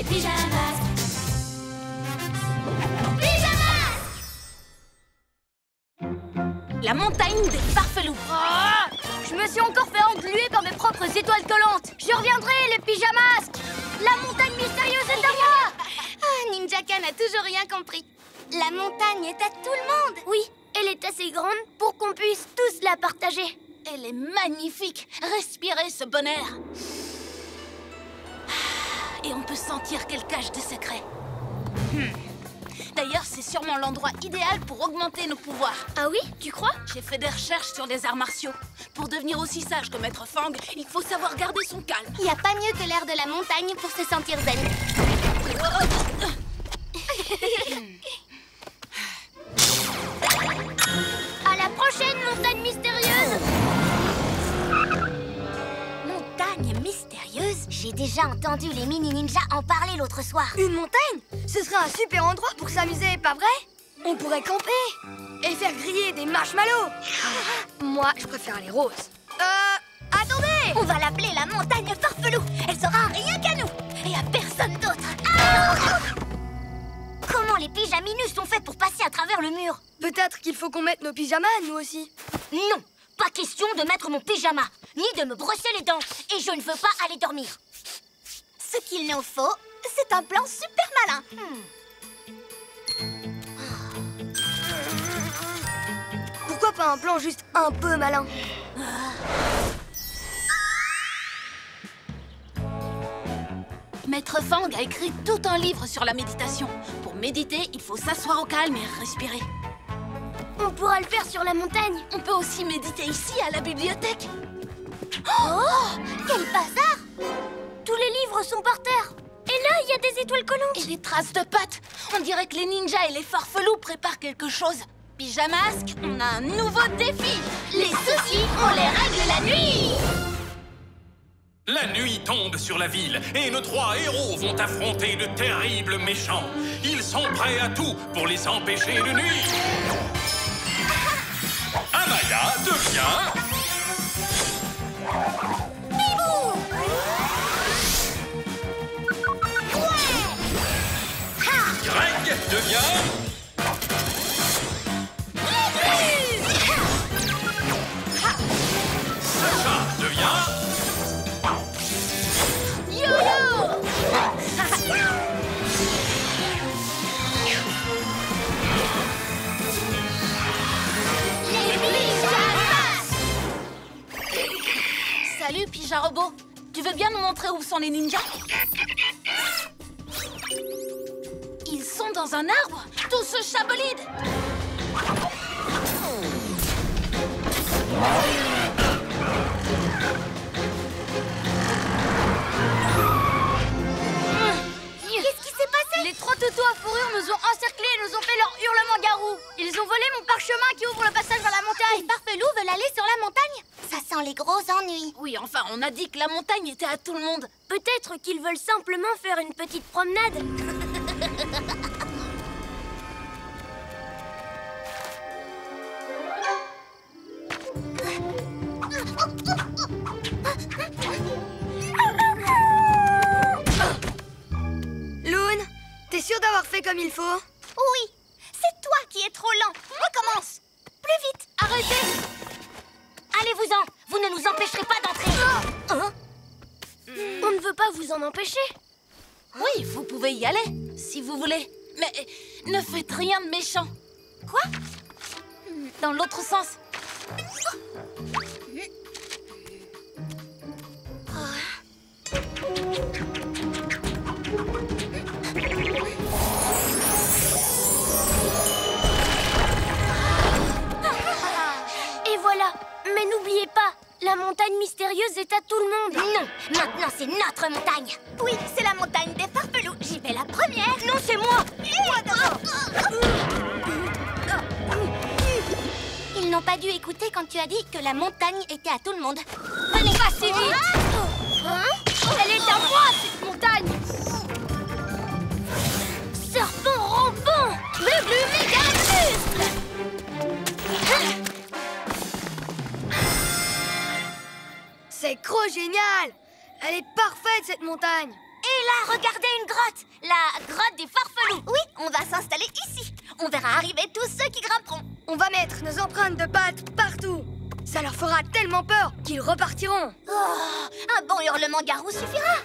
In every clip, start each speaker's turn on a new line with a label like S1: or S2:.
S1: Pyjamas. Pyjamas.
S2: La montagne des farfelous.
S3: Oh, je me suis encore fait engluer par mes propres étoiles collantes. Je reviendrai, les pyjamas. La montagne mystérieuse est à moi.
S1: Ah, Ninjakan n'a toujours rien compris. La montagne est à tout le monde.
S3: Oui, elle est assez grande pour qu'on puisse tous la partager.
S2: Elle est magnifique. Respirez ce bon air. Et on peut sentir qu'elle cache des secrets. D'ailleurs, c'est sûrement l'endroit idéal pour augmenter nos pouvoirs.
S3: Ah oui, tu crois?
S2: J'ai fait des recherches sur les arts martiaux. Pour devenir aussi sage que Maître Fang, il faut savoir garder son calme.
S1: Il n'y a pas mieux que l'air de la montagne pour se sentir zen.
S3: À la prochaine, montagne mystérieuse.
S1: Montagne mystérieuse? J'ai déjà entendu les mini-ninjas en parler l'autre soir.
S3: Une montagne? Ce serait un super endroit pour s'amuser, pas vrai? On pourrait camper et faire griller des marshmallows. Moi, je préfère les roses. Attendez!
S1: On va l'appeler la montagne farfelou. Elle sera rien qu'à nous et à personne d'autre. Ah! Comment les pyjaminus sont faits pour passer à travers le mur?
S3: Peut-être qu'il faut qu'on mette nos pyjamas, nous aussi.
S1: Non, pas question de mettre mon pyjama, ni de me brosser les dents. Et je ne veux pas aller dormir. Ce qu'il nous faut, c'est un plan super malin.
S3: Pourquoi pas un plan juste un peu malin?
S2: Maître Fang a écrit tout un livre sur la méditation. Pour méditer, il faut s'asseoir au calme et respirer.
S3: On pourra le faire sur la montagne.
S2: On peut aussi méditer ici, à la bibliothèque.
S1: Oh, quel bazar!
S3: Tous les livres sont par terre. Et là, il y a des étoiles collantes.
S2: Et des traces de pattes. On dirait que les ninjas et les farfelous préparent quelque chose. Pyjamasque, on a un nouveau défi.
S1: Les soucis, on les règle la nuit!
S4: La nuit tombe sur la ville et nos trois héros vont affronter de terribles méchants. Ils sont prêts à tout pour les empêcher de nuire. Amaya devient...
S1: Bibou!
S4: Greg devient... Sacha devient...
S1: Yo-yo! Les pyjamas!
S2: Salut, Pyja Robot. Tu veux bien nous montrer où sont les ninjas? Ils sont dans un arbre, tout ce chabolide.
S1: Qu'est-ce qui s'est passé?
S3: Les trois toutous à fourrure nous ont encerclés et nous ont fait leur hurlement garou. Ils ont volé mon parchemin qui ouvre le passage vers la montagne.
S1: Les farfelous veulent aller sur la montagne? Ça sent les gros ennuis.
S2: Oui, enfin, on a dit que la montagne était à tout le monde.
S3: Peut-être qu'ils veulent simplement faire une petite promenade. Loon, t'es sûre d'avoir fait comme il faut?
S1: Oui, c'est toi qui es trop lent. Recommence. Plus vite.
S2: Arrêtez!
S1: Allez-vous-en. Vous ne nous empêcherez pas d'entrer. Hein?
S3: On ne veut pas vous en empêcher.
S2: Oui, vous pouvez y aller, si vous voulez. Mais ne faites rien de méchant.
S1: Quoi?
S2: Dans l'autre sens.
S3: Et voilà. Mais n'oubliez pas, la montagne mystérieuse est à tout le monde.
S1: Non, maintenant c'est notre montagne. Oui, c'est la montagne des farfelous. J'y vais la première.
S3: Non, c'est moi.
S1: Ils n'ont pas dû écouter quand tu as dit que la montagne était à tout le monde. Venez,
S3: Pas si vite. Elle est à moi, cette montagne. Serpent rampant.
S1: Bleu méga muscle.
S3: C'est trop génial. Elle est parfaite, cette montagne.
S1: Et là, regardez une grotte. La grotte des farfelous.
S2: Oui, on va s'installer ici. On verra arriver tous ceux qui grimperont.
S3: On va mettre nos empreintes de pattes partout. Ça leur fera tellement peur qu'ils repartiront.
S2: Oh, un bon hurlement garou suffira.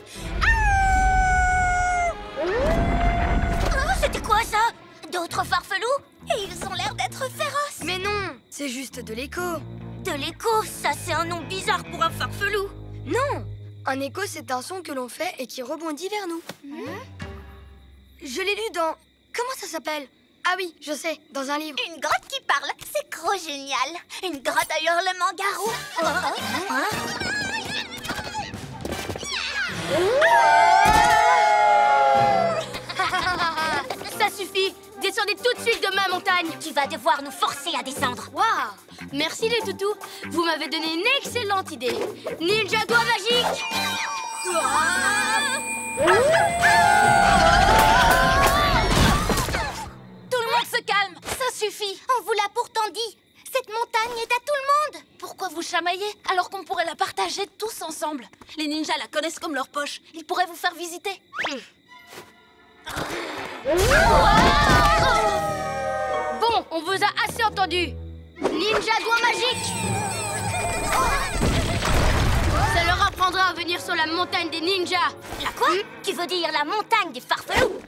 S1: Oh, c'était quoi ça? D'autres farfelous?
S2: Et ils ont l'air d'être féroces.
S3: Mais non, c'est juste de l'écho.
S1: De l'écho, ça c'est un nom bizarre pour un farfelou.
S3: Non, un écho c'est un son que l'on fait et qui rebondit vers nous. Je l'ai lu dans... Comment ça s'appelle? Ah oui, je sais, dans un livre.
S2: Une grotte qui parle, c'est trop génial. Une grotte à hurlement garou.
S3: Ça suffit. Descendez tout de suite de ma montagne.
S1: Tu vas devoir nous forcer à descendre.
S3: Waouh! Merci les toutous. Vous m'avez donné une excellente idée. Ninja doigt magique.
S2: Tout le monde se calme, ça suffit. On vous l'a pourtant dit. Cette montagne est à tout le monde. Pourquoi vous chamaillez alors qu'on pourrait la partager tous ensemble? Les ninjas la connaissent comme leur poche. Ils pourraient vous faire visiter.
S3: Bon, on vous a assez entendu. Ninja doigt magique. Ça leur apprendra à venir sur la montagne des ninjas.
S1: La quoi? Tu veux dire la montagne des farfelous?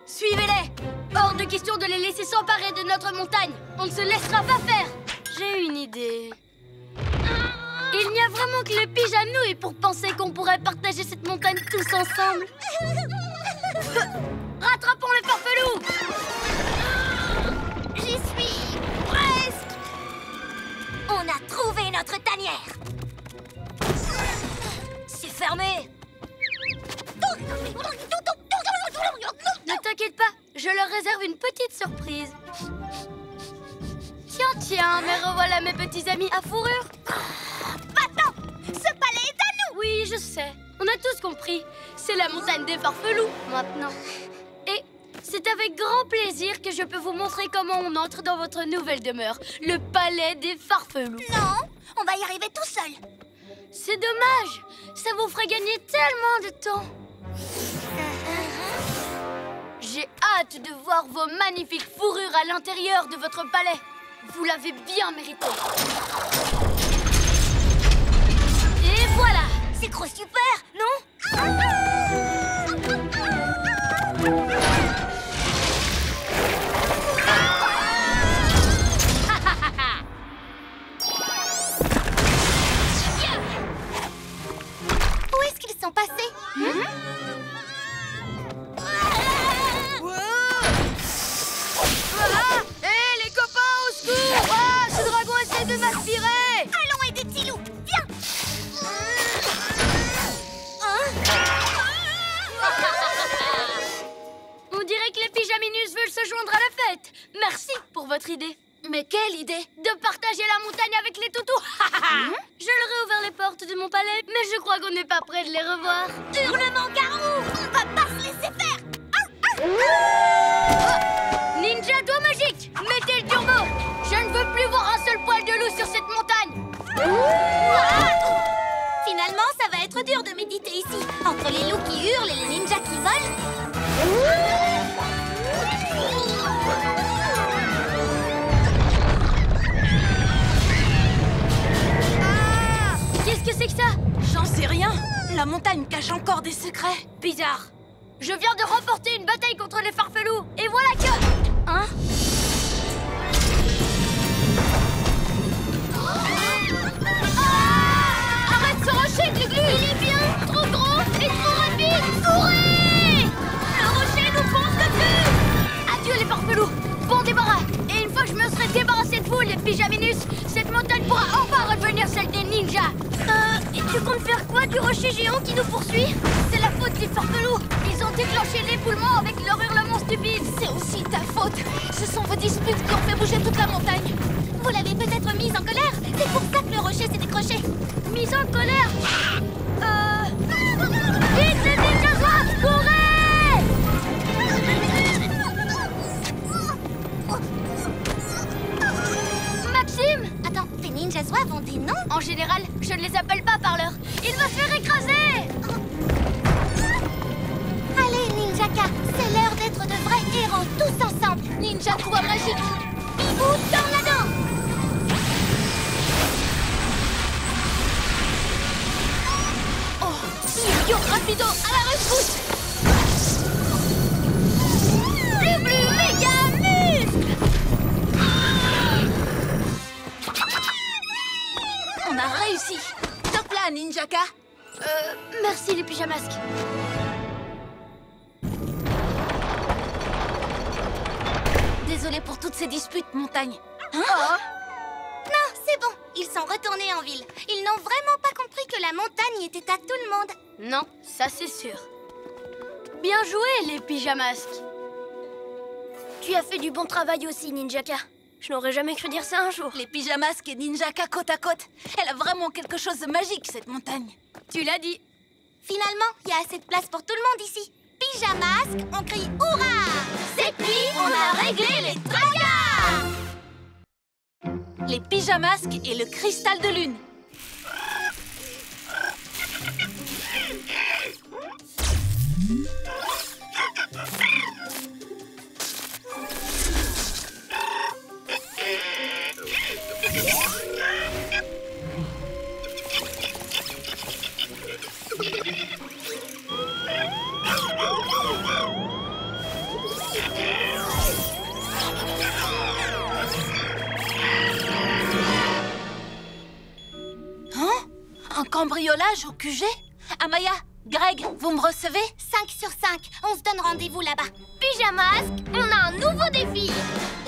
S3: Suivez-les. Hors de question de les laisser s'emparer de notre montagne. On ne se laissera pas faire. J'ai une idée. Il n'y a vraiment que le pyjanouille pour penser qu'on pourrait partager cette montagne tous ensemble. Rattrapons les farfelous.
S2: J'y suis presque.
S1: On a trouvé notre tanière. C'est fermé.
S3: Ne t'inquiète pas, je leur réserve une petite surprise. Tiens, me revoilà mes petits amis à fourrure.
S2: Maintenant, ce palais est à nous.
S3: Oui, je sais. On a tous compris. C'est la montagne des farfelous, maintenant. Et c'est avec grand plaisir que je peux vous montrer comment on entre dans votre nouvelle demeure, le palais des farfelous.
S2: Non, on va y arriver tout seul.
S3: C'est dommage. Ça vous ferait gagner tellement de temps. J'ai hâte de voir vos magnifiques fourrures à l'intérieur de votre palais. Vous l'avez bien mérité. Et voilà.
S1: C'est trop super, non?
S2: Où est-ce qu'ils sont passés?
S3: Hé, les copains, au secours! Ah, ce dragon essaie de m'aspirer!
S2: Allons aider Tilou. Viens.
S3: On dirait que les pyjaminus veulent se joindre à la fête. Merci pour votre idée.
S2: Mais quelle idée?
S3: De partager la montagne avec les toutous. Je leur ai ouvert les portes de mon palais, mais je crois qu'on n'est pas près de les revoir.
S2: Hurlement garou. On va pas se laisser faire.
S3: Ninja doigt magique, mettez le turbo. Je ne veux plus voir un seul poil de loup sur cette montagne.
S2: Finalement, ça va être dur de méditer ici. Entre les loups qui hurlent et les ninjas qui volent.
S3: Qu'est-ce que c'est que ça?
S2: J'en sais rien. La montagne cache encore des secrets.
S3: Bizarre. Je viens de remporter une bataille contre les farfelous. Et voilà que... Hein? Ah! Arrête ce rocher, Glu-Glu! Il est bien trop gros et trop rapide! Courez! Le rocher nous fonce dessus! Adieu les farfelous! Bon débarras! Et une fois que je me serai débarrassé de vous, les pyjaminus, cette montagne pourra enfin redevenir celle des ninjas! Et tu comptes faire quoi du rocher géant qui nous poursuit? C'est la faute des farfelous! Ils ont déclenché l'éboulement avec leur hurlement stupide!
S2: C'est aussi ta faute. Ce sont vos disputes qui ont fait bouger toute la montagne. Vous l'avez peut-être mise en colère. C'est pour ça que le rocher s'est décroché.
S3: Mise en colère? Vite les ninjas! Courez! Maxime?
S2: Attends, tes ninjas
S1: oiseaux ont des noms?
S3: En général, je ne les appelle pas par l'heure. Il va se faire écraser!
S1: Allez, Ninjaka, c'est l'heure d'être de vrais héros, tous ensemble.
S2: Ninja Couba magique.
S1: Bibou, tornado!
S2: Oh, Yo Rapido, à la rescousse.
S3: Glu méga muscle!
S2: On a réussi. Top là, Ninjaka.
S3: Merci les pyjamasques.
S2: Désolée pour toutes ces disputes, Montagne.
S1: Non, c'est bon, ils sont retournés en ville. Ils n'ont vraiment pas compris que la montagne était à tout le monde.
S3: Non, ça c'est sûr. Bien joué, les pyjamasques. Tu as fait du bon travail aussi, Ninjaka. Je n'aurais jamais cru dire ça un jour.
S2: Les pyjamasques et Ninjaka côte à côte. Elle a vraiment quelque chose de magique, cette montagne.
S3: Tu l'as dit.
S1: Finalement, il y a assez de place pour tout le monde ici. Pyjamasques, on crie hurrah!
S3: C'est puis, on a réglé les tracas!
S2: Les pyjamasques et le cristal de lune. Un cambriolage au QG? Amaya, Greg, vous me recevez?
S1: 5 sur 5, on se donne rendez-vous là-bas.
S3: Pyjamasques, on a un nouveau défi.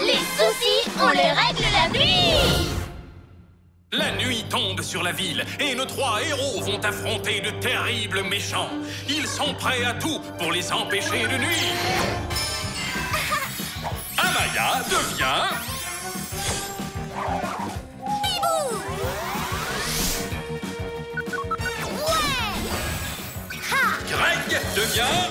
S3: Les soucis, on les règle la nuit.
S4: La nuit tombe sur la ville et nos 3 héros vont affronter de terribles méchants. Ils sont prêts à tout pour les empêcher de nuire. Amaya devient... Greg devient...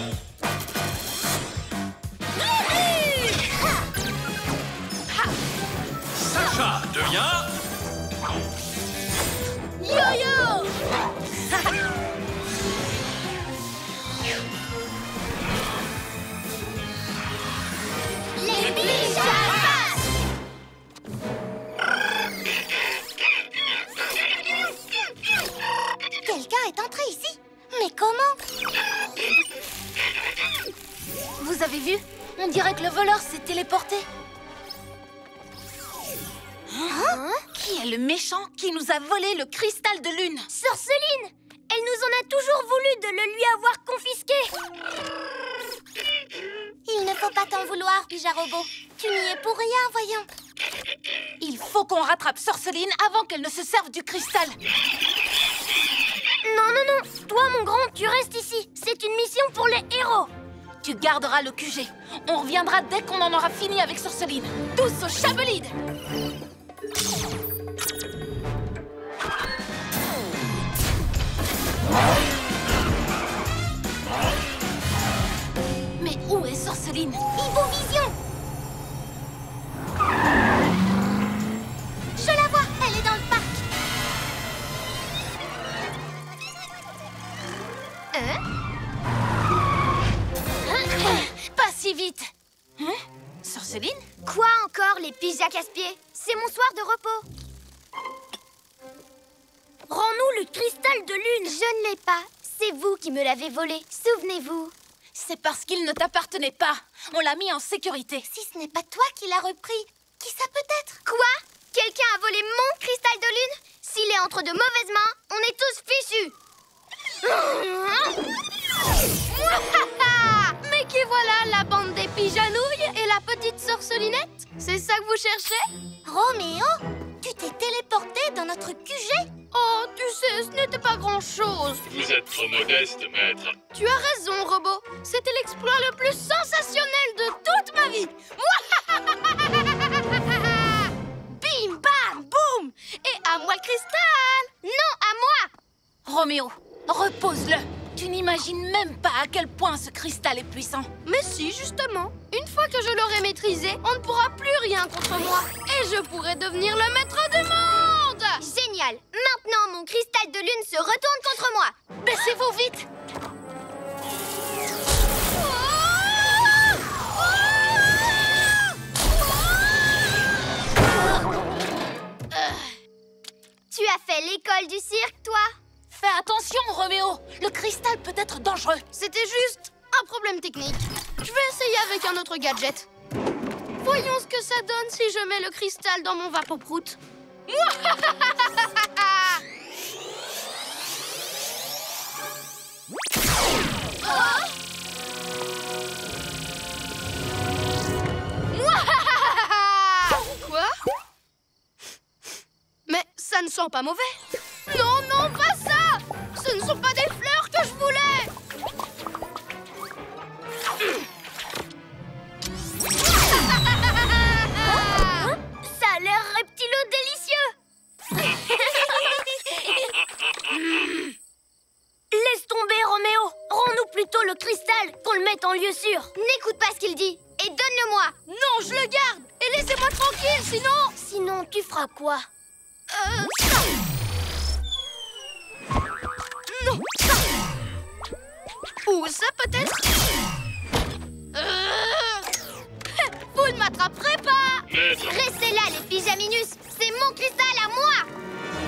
S4: Sacha devient...
S2: Yo-yo!
S1: Les pyjamasques! Quelqu'un est entré ici? Mais comment?
S2: Vous avez vu? On dirait que le voleur s'est téléporté. Hein? Qui est le méchant qui nous a volé le cristal de lune?
S3: Sorceline, elle nous en a toujours voulu de le lui avoir confisqué.
S1: Il ne faut pas t'en vouloir, Pyjarobot. Tu n'y es pour rien, voyons.
S2: Il faut qu'on rattrape Sorceline avant qu'elle ne se serve du cristal.
S3: Non, non, non. Toi, mon grand, tu restes ici. C'est une mission pour les héros.
S2: Tu garderas le QG. On reviendra dès qu'on en aura fini avec Sorceline. Tous au Chabelide! Mais où est Sorceline?
S1: Ibovision! Je la vois, elle est dans le parc.
S2: Pas si vite! Hein? Sorceline?
S3: Quoi encore, les pyjas casse-pieds? C'est mon soir de repos. Rends-nous le cristal de lune.
S1: Je ne l'ai pas. C'est vous qui me l'avez volé. Souvenez-vous.
S2: C'est parce qu'il ne t'appartenait pas. On l'a mis en sécurité.
S1: Si ce n'est pas toi qui l'as repris, qui ça peut être?
S3: Quoi? Quelqu'un a volé mon cristal de lune? S'il est entre de mauvaises mains, on est tous fichus. Mais qui voilà, la bande des pyjanouilles et la petite sorcelinette? C'est ça que vous cherchez?
S1: Roméo, tu t'es téléporté dans notre QG?
S3: Oh, tu sais, ce n'était pas grand-chose.
S5: Vous êtes trop modeste, maître.
S3: Tu as raison, robot. C'était l'exploit le plus sensationnel de toute ma vie. Bim, bam, boum. Et à moi le cristal. Non, à moi.
S2: Roméo, repose-le. Tu n'imagines même pas à quel point ce cristal est puissant.
S3: Mais si, justement. Une fois que je l'aurai maîtrisé, on ne pourra plus rien contre moi. Et je pourrai devenir le maître du monde. Génial! Maintenant, mon cristal de lune se retourne contre moi!
S2: Baissez-vous vite!
S3: Tu as fait l'école du cirque, toi?
S2: Fais attention, Roméo! Le cristal peut être dangereux!
S6: C'était juste un problème technique. Je vais essayer avec un autre gadget. Voyons ce que ça donne si je mets le cristal dans mon vapoprout. Quoi? Mais ça ne sent pas mauvais. Non, non, pas ça! Ce ne sont pas des fleurs que je voulais!
S1: Ça a l'air reptilo délicieux. Laisse tomber, Roméo. Rends-nous plutôt le cristal, qu'on le mette en lieu sûr.
S3: N'écoute pas ce qu'il dit et donne-le-moi!
S6: Non, je le garde! Et laissez-moi tranquille, sinon...
S1: Sinon, tu feras quoi?
S6: Ça. Non, ça. Ou ça, peut-être. Vous ne m'attraperez pas!
S5: Maître,
S3: Restez là, les pyjaminus! C'est mon cristal à moi!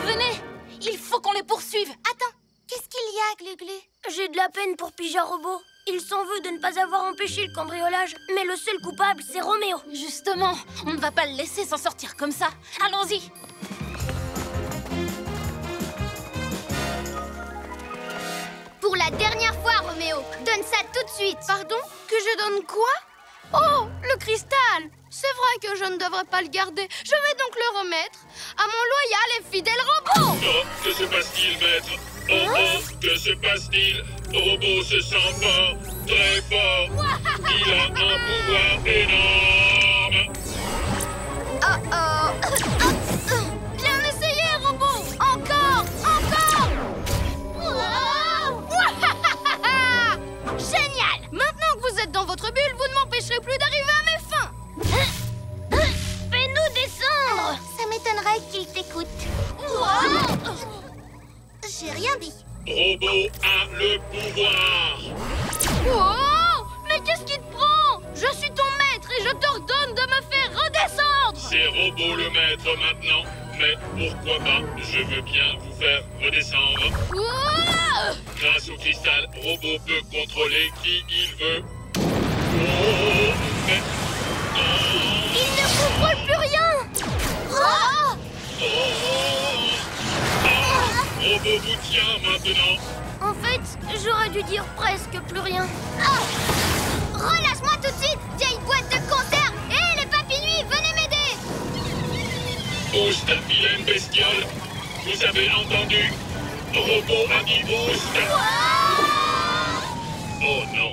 S2: Venez! Il faut qu'on les poursuive!
S3: Attends, qu'est-ce qu'il y a, Glu-Glu?
S1: J'ai de la peine pour Pyja Robot. Il s'en veut de ne pas avoir empêché le cambriolage. Mais le seul coupable, c'est Roméo.
S2: Justement, on ne va pas le laisser s'en sortir comme ça. Allons-y!
S3: Pour la dernière fois, Roméo, donne ça tout de suite!
S6: Pardon? Que je donne quoi? Oh, le cristal! C'est vrai que je ne devrais pas le garder. Je vais donc le remettre à mon loyal et fidèle robot!
S5: oh, que se passe-t-il, maître? Oh, oh, que se passe-t-il? Robot se sent fort, très fort. Il a un pouvoir énorme.
S3: Oh oh!
S6: Bien essayé, robot! Encore! Encore! Génial! Maintenant que vous êtes dans votre bulle, vous ne m'empêcherez plus d'arriver à mes fins!
S1: Fais-nous descendre.
S3: Ça m'étonnerait qu'il t'écoute. J'ai rien dit.
S5: Robot a le pouvoir.
S6: Oh! Mais qu'est-ce qui te prend? Je suis ton maître et je t'ordonne de me faire redescendre!
S5: C'est Robot le maître maintenant. Mais pourquoi pas? Je veux bien vous faire redescendre.
S6: Oh!
S5: Grâce au cristal, Robot peut contrôler qui il veut. Oh, mais...
S3: Il ne contrôle plus rien! Oh!
S5: Robot vous tient maintenant.
S1: En fait, j'aurais dû dire presque plus rien.
S3: Relâche-moi tout de suite, vieille boîte de conserve! Hé, les papinouis, venez m'aider!
S5: Boost, vilaine bestiole. Vous avez entendu? Robot a dit boost. Oh non.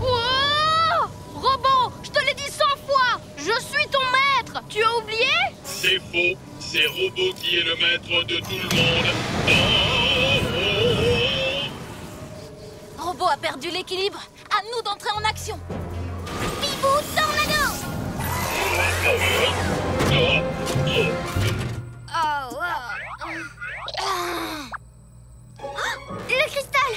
S6: Oh! Robot, je te l'ai dit 100 fois! Je suis ton maître! Tu as oublié?
S5: C'est faux. C'est Robot qui est le maître de tout le monde.
S2: Robot a perdu l'équilibre. À nous d'entrer en action.
S3: Bibou Tornado! Le cristal!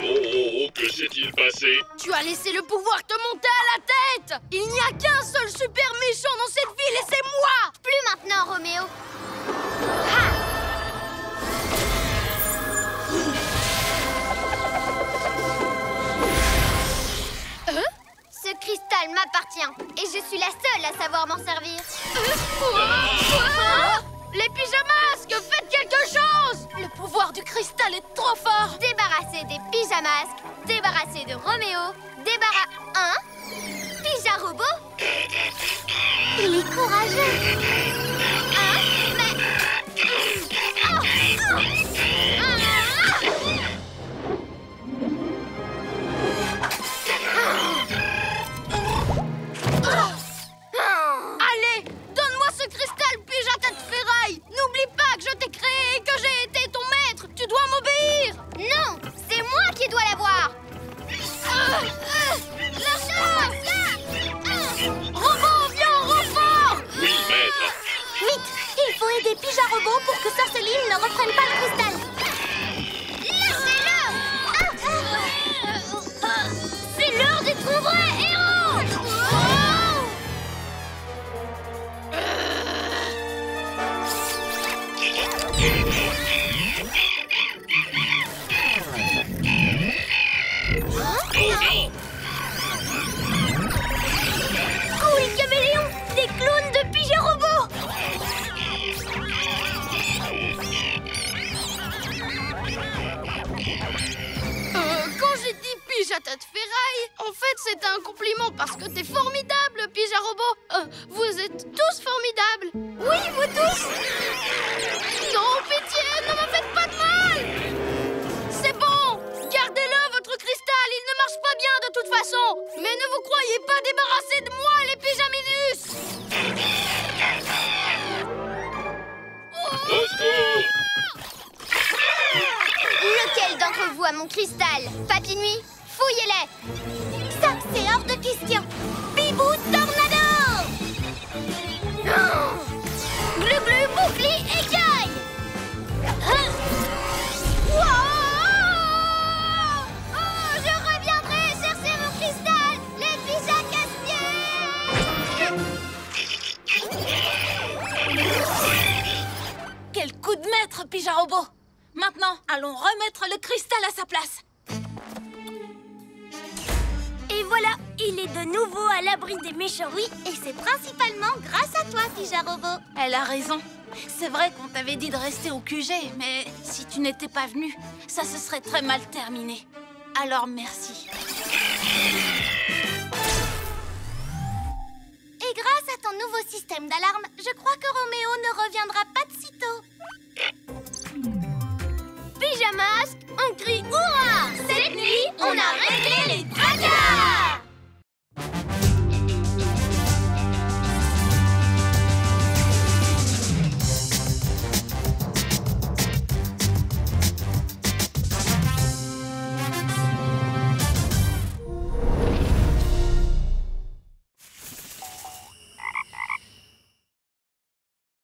S5: Oh, que s'est-il passé?
S6: Tu as laissé le pouvoir te monter à la tête! Il n'y a qu'un seul super méchant dans cette ville et c'est moi!
S3: Plus maintenant, Roméo! Ce cristal m'appartient et je suis la seule à savoir m'en servir.
S6: Les pyjamasques, faites quelque chose!
S2: Le pouvoir du cristal est trop fort.
S3: Débarrassé des pyjamasques, débarrassé de Roméo, Pyja Robot? Il est courageux.
S6: Allez, donne-moi ce cristal Pyja tête ferraille! N'oublie pas que je t'ai créé et que j'ai été ton maître! Tu dois m'obéir!
S3: Non, c'est moi qui dois l'avoir.
S6: Lâchez-le!
S1: les pyjarobots pour que Sœur Céline ne reprenne pas le cristal.
S3: C'est l'heure d'être un vrai héros!
S1: Cool caméléon, des clones de pyjarobots.
S6: Quand j'ai dit pige à tête ferraille, en fait c'était un compliment parce que t'es formidable, pyjarobot. Vous êtes tous formidables. Oui, vous tous. Non, pitié, ne me faites pas de mal. C'est bon, gardez-le, votre cristal, il ne marche pas bien de toute façon. Mais ne vous croyez pas débarrassés de moi, les pyjaminus.
S5: Au secours!
S1: Lequel d'entre vous a mon cristal? Papy Nuit, fouillez-les. Ça, c'est hors de question. Bibou Tornado. Glu Glu Boucli Écaille. Je reviendrai chercher mon cristal, les pyjas casse-pieds.
S2: Quel coup de maître, pyjarobot! Maintenant, allons remettre le cristal à sa place.
S1: Et voilà, il est de nouveau à l'abri des méchants, oui, et c'est principalement grâce à toi, pyjarobot.
S2: Elle a raison. C'est vrai qu'on t'avait dit de rester au QG, mais si tu n'étais pas venu, ça se serait très mal terminé. Alors merci.
S1: Et grâce à ton nouveau système d'alarme, je crois que Roméo ne reviendra pas de sitôt.
S3: Pyjamasque, on crie hurrah! Cette nuit, on a réglé les